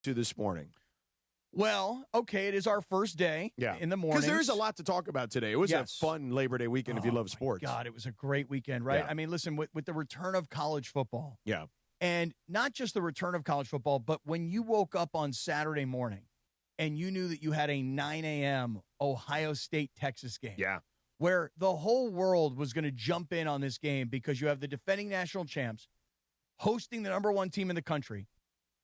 to this morning? Well, okay, it is our first day in the morning. Because there's a lot to talk about today. It was a fun Labor Day weekend if you love sports. God, it was a great weekend, right? Yeah. I mean, listen, with the return of college football. Yeah. And not just the return of college football, but when you woke up on Saturday morning and you knew that you had a 9 a.m. Ohio State-Texas game. Yeah. Where the whole world was going to jump in on this game because you have the defending national champs hosting the number one team in the country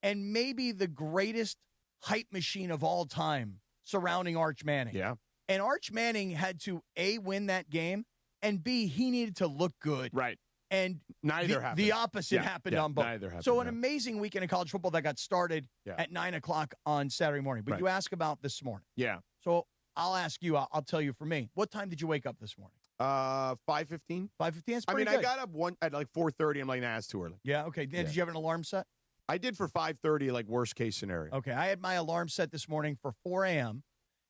and maybe the greatest hype machine of all time surrounding Arch Manning. Yeah. And Arch Manning had to, A, win that game, and B, he needed to look good. Right. And neither happened. The opposite happened on both. Neither happened. So an amazing weekend of college football that got started at 9 o'clock on Saturday morning. But you ask about this morning. Yeah. So I'll ask you. I'll tell you for me. What time did you wake up this morning? 5:15. 5:15. I mean, I got up at like 4:30. I'm like, nah, it's too early. Yeah. Okay. Did you have an alarm set? I did for 5:30, like worst case scenario. Okay. I had my alarm set this morning for 4 a.m.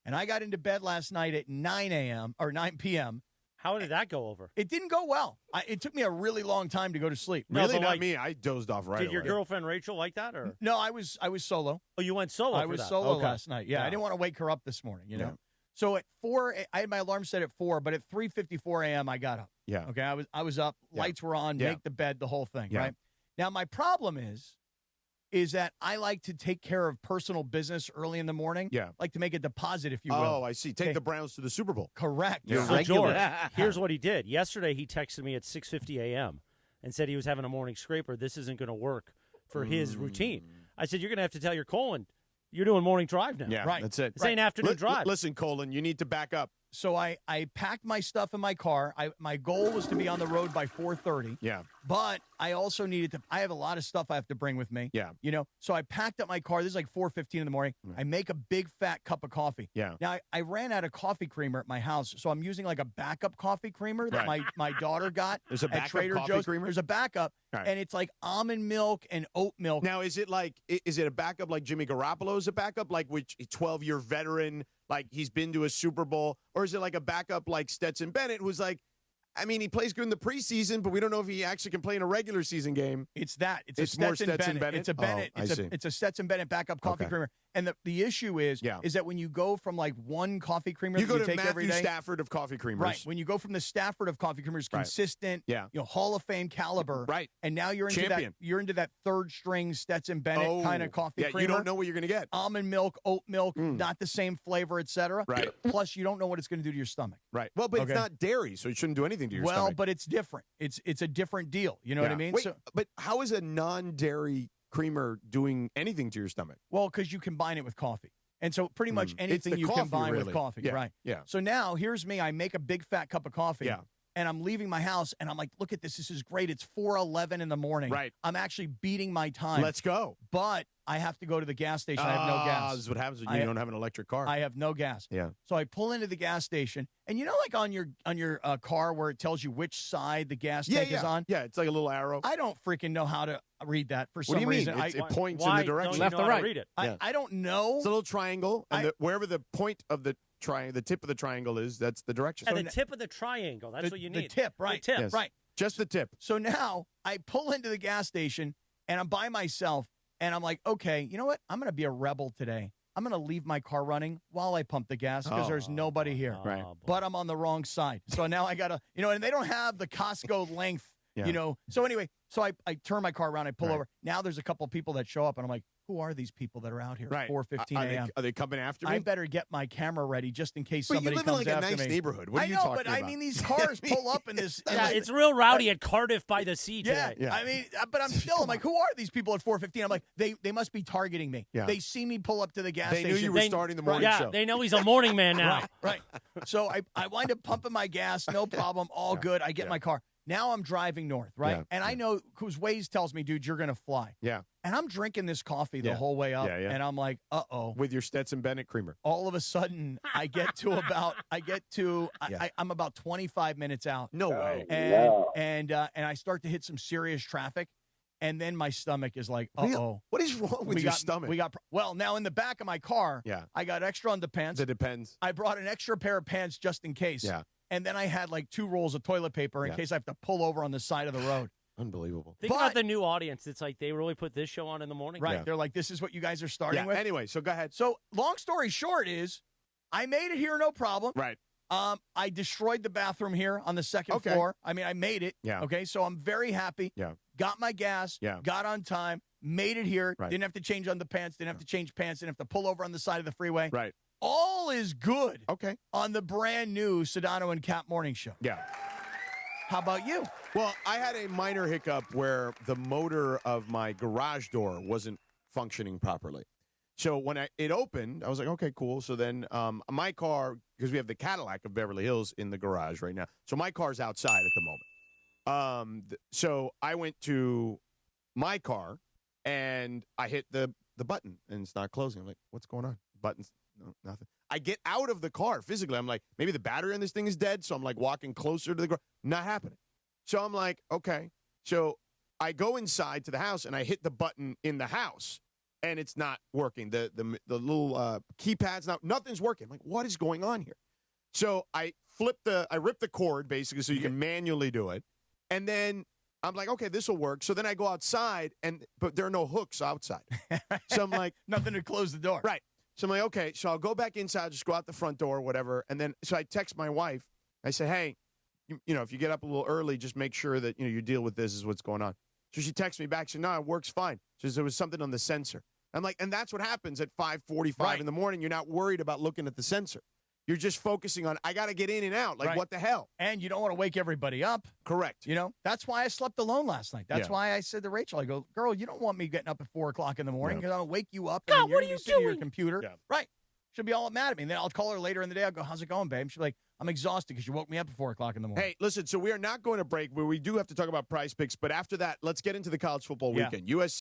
and I got into bed last night at 9 a.m. or 9 p.m. How did that go over? It didn't go well. It took me a really long time to go to sleep. Really, not me. I dozed off right away. Did your girlfriend Rachel like that, or no? I was solo. Oh, you went solo. I was solo last night. Yeah, I didn't want to wake her up this morning. You know. So at 4, I had my alarm set at 4, but at 3:54 a.m. I got up. Yeah. Okay. I was up. Lights were on. Make the bed. The whole thing. Yeah. Right. Now my problem is that I like to take care of personal business early in the morning. Yeah. Like to make a deposit, if you will. Oh, I see. Take the Browns to the Super Bowl. Correct. Yeah. So George, here's what he did. Yesterday, he texted me at 6:50 a.m. and said he was having a morning scraper. This isn't going to work for his routine. I said, you're going to have to tell your colon, you're doing morning drive now. Yeah, right. That's it. This ain't afternoon drive. Listen, Colin, you need to back up. So I packed my stuff in my car. My goal was to be on the road by 4:30. Yeah. But I also needed to. I have a lot of stuff I have to bring with me. Yeah. You know. So I packed up my car. This is like 4:15 in the morning. I make a big fat cup of coffee. Yeah. Now I ran out of coffee creamer at my house, so I'm using like a backup coffee creamer that my daughter got. There's a at backup Trader coffee Joe's. creamer? There's a backup, and it's like almond milk and oat milk. Now, is it a backup like Jimmy Garoppolo's a backup, like which 12-year veteran, like he's been to a Super Bowl, or is it like a backup like Stetson Bennett, who's like, I mean, he plays good in the preseason, but we don't know if he actually can play in a regular season game. It's that. It's a more Stetson Bennett. It's a Bennett. Oh, It's a Stetson Bennett backup coffee creamer. And the issue is that when you go from like one coffee creamer you that go you to take every Matthew day, Stafford of coffee creamers, right? When you go from the Stafford of coffee creamers, consistent, Hall of Fame caliber, right? And now you're into that third string Stetson Bennett kind of coffee creamer. You don't know what you're going to get. Almond milk, oat milk, not the same flavor, etc. Right. Plus, you don't know what it's going to do to your stomach. Right. Well, but it's not dairy, so it shouldn't do anything to your stomach. Well, but it's different. It's a different deal. You know what I mean? Wait, but how is a non-dairy creamer doing anything to your stomach? Well, because you combine it with coffee. And so pretty much anything you combine with coffee, right? Yeah. So now here's me. I make a big fat cup of coffee. Yeah. And I'm leaving my house, and I'm like, look at this. This is great. It's 4:11 in the morning. Right. I'm actually beating my time. Let's go. But I have to go to the gas station. I have no gas. This is what happens when you don't have an electric car. I have no gas. Yeah. So I pull into the gas station, and you know, like on your car where it tells you which side the gas tank is on. Yeah, it's like a little arrow. I don't freaking know how to read that for some What do you mean? reason. It points in the direction. Left or right? Read it. I don't know. It's a little triangle, and wherever the point of the the tip of the triangle is, that's the direction. And the tip of the triangle, that's what you need. The tip, right. The tip. Yes. Right. Just the tip. So now I pull into the gas station, and I'm by myself, and I'm like, okay, you know what? I'm going to be a rebel today. I'm going to leave my car running while I pump the gas because there's nobody here. Right. But I'm on the wrong side. So now I got to, and they don't have the Costco length, So anyway, I turn my car around, I pull over. Now there's a couple of people that show up, and I'm like, who are these people that are out here at 4:15 a.m.? Are they coming after me? I better get my camera ready just in case but somebody you live comes in like after a nice me. neighborhood. What are you talking about? I mean, these cars pull up in this. Yeah, it's real rowdy at Cardiff by the Sea today. Yeah. I mean, but I'm like, who are these people at 4:15? I'm like, they must be targeting me. Yeah. They see me pull up to the gas They station. knew you were starting the morning show. Yeah, they know he's a morning man now. Right. So I wind up pumping my gas, no problem, all good. I get my car. Now I'm driving north, right? Yeah. And I know, because Waze tells me, dude, you're going to fly. Yeah. And I'm drinking this coffee the whole way up, and I'm like, uh-oh. With your Stetson Bennett creamer. All of a sudden, I'm about 25 minutes out. No way. And I start to hit some serious traffic, and then my stomach is like, uh-oh. What is wrong with your stomach? Well, now in the back of my car, I got extra underpants. It depends. I brought an extra pair of pants just in case. Yeah. And then I had like 2 rolls of toilet paper in case I have to pull over on the side of the road. Unbelievable. Think about the new audience. It's like they really put this show on in the morning. Right. Yeah. They're like, this is what you guys are starting with. Anyway, so go ahead. So long story short is I made it here, no problem. Right. I destroyed the bathroom here on the second floor. I mean, I made it. Yeah. Okay, so I'm very happy. Yeah. Got my gas. Yeah. Got on time. Made it here. Right. Didn't have to change underpants. Didn't have to change pants. Didn't have to pull over on the side of the freeway. Right. All is good Okay. on the brand new Sedano and Kap morning show. Yeah. How about you? Well, I had a minor hiccup where the motor of my garage door wasn't functioning properly. So when it opened, I was like, okay, cool. So then my car, because we have the Cadillac of Beverly Hills in the garage right now. So my car's outside at the moment. So I went to my car and I hit the button and it's not closing. I'm like, what's going on? Buttons, no, nothing. I get out of the car physically. I'm like, maybe the battery in this thing is dead. So I'm like walking closer to the garage. Not happening. So I'm like, okay. So I go inside to the house and I hit the button in the house. And it's not working. The little keypad's nothing's working. I'm like, what is going on here? So I ripped the cord basically so you can manually do it. And then I'm like, okay, this will work. So then I go outside but there are no hooks outside. So I'm like, nothing to close the door. Right. So I'm like, okay, so I'll go back inside, just go out the front door, whatever. And then so I text my wife. I say, hey, you know, if you get up a little early, just make sure that you deal with this is what's going on. So she texts me back. She said, no, it works fine. She says, there was something on the sensor. I'm like, and that's what happens at 5:45 in the morning. You're not worried about looking at the sensor. You're just focusing on, I got to get in and out. Like, what the hell? And you don't want to wake everybody up. Correct. That's why I slept alone last night. That's why I said to Rachel, I go, girl, you don't want me getting up at 4 o'clock in the morning because I'll wake you up. God, and what are you sitting at your doing? computer. Yeah. Right. She'll be all mad at me. And then I'll call her later in the day. I'll go, how's it going, babe? She'll be like, I'm exhausted because you woke me up at 4 o'clock in the morning. Hey, listen, so we are not going to break, where we do have to talk about Prize Picks. But after that, let's get into the college football weekend. USC